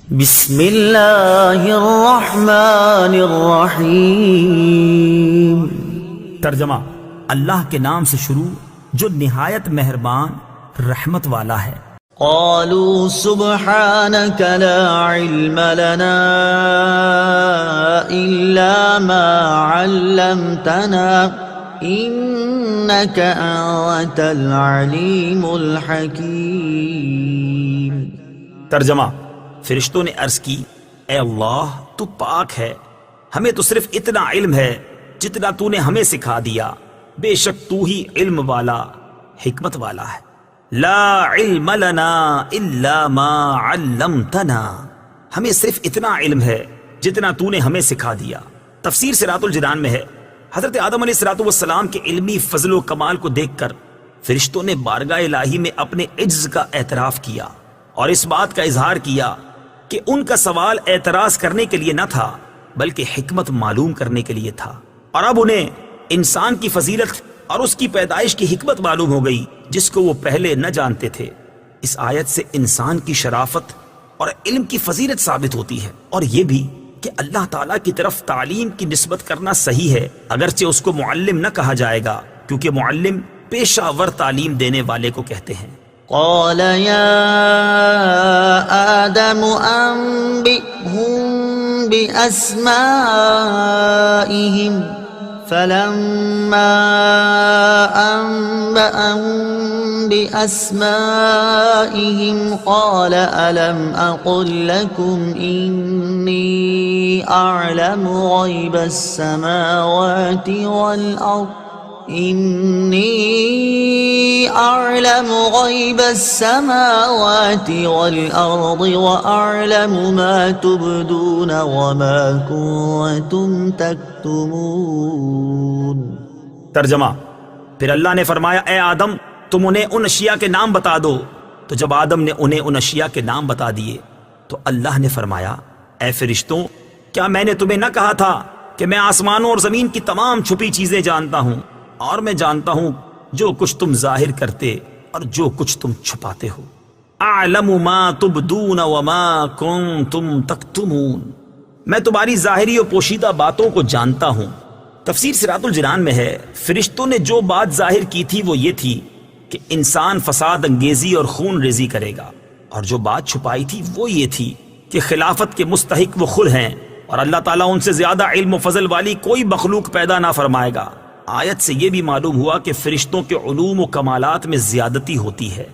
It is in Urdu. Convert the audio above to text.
بسم اللہ الرحمن الرحیم۔ ترجمہ: اللہ کے نام سے شروع جو نہایت مہربان رحمت والا ہے۔ قالوا سبحانك لا علم لنا إلا ما علمتنا إنك أنت العليم الحكيم۔ ترجمہ: فرشتوں نے عرض کی، اے اللہ تو پاک ہے، ہمیں تو صرف اتنا علم ہے جتنا تو نے ہمیں سکھا دیا، بے شک تو ہی علم والا حکمت والا ہے۔ لا علم لنا الا ما علمتنا، ہمیں صرف اتنا علم ہے جتنا تو نے ہمیں سکھا دیا۔ تفسیر صراط الجنان میں ہے، حضرت آدم علیہ السلام کے علمی فضل و کمال کو دیکھ کر فرشتوں نے بارگاہ الہی میں اپنے عجز کا اعتراف کیا اور اس بات کا اظہار کیا کہ ان کا سوال اعتراض کرنے کے لیے نہ تھا بلکہ حکمت معلوم کرنے کے لیے تھا، اور اب انہیں انسان کی فضیلت اور اس کی پیدائش کی حکمت معلوم ہو گئی جس کو وہ پہلے نہ جانتے تھے۔ اس آیت سے انسان کی شرافت اور علم کی فضیلت ثابت ہوتی ہے، اور یہ بھی کہ اللہ تعالیٰ کی طرف تعلیم کی نسبت کرنا صحیح ہے، اگرچہ اس کو معلم نہ کہا جائے گا کیونکہ معلم پیشہ ور تعلیم دینے والے کو کہتے ہیں۔ قال يا آدم أنبئهم بأسمائهم فلما أنبأهم بأسمائهم قال ألم أقل لكم إني أعلم غيب السماوات والأرض إني أعلم غيب السماوات والأرض وأعلم ما تبدون وما كنتم تكتمون۔ ترجمہ: پھر اللہ نے فرمایا، اے آدم تم انہیں ان اشیاء کے نام بتا دو۔ تو جب آدم نے انہیں ان اشیاء کے نام بتا دیے تو اللہ نے فرمایا، اے فرشتوں کیا میں نے تمہیں نہ کہا تھا کہ میں آسمانوں اور زمین کی تمام چھپی چیزیں جانتا ہوں، اور میں جانتا ہوں جو کچھ تم ظاہر کرتے اور جو کچھ تم چھپاتے ہو۔ اعلم ما تبدون وما کنتم تکتمون، میں تمہاری ظاہری اور پوشیدہ باتوں کو جانتا ہوں۔ تفسیر صراط الجنان میں ہے، فرشتوں نے جو بات ظاہر کی تھی وہ یہ تھی کہ انسان فساد انگیزی اور خون ریزی کرے گا، اور جو بات چھپائی تھی وہ یہ تھی کہ خلافت کے مستحق وہ خود ہیں، اور اللہ تعالیٰ ان سے زیادہ علم و فضل والی کوئی مخلوق پیدا نہ فرمائے گا۔ آیت سے یہ بھی معلوم ہوا کہ فرشتوں کے علوم و کمالات میں زیادتی ہوتی ہے۔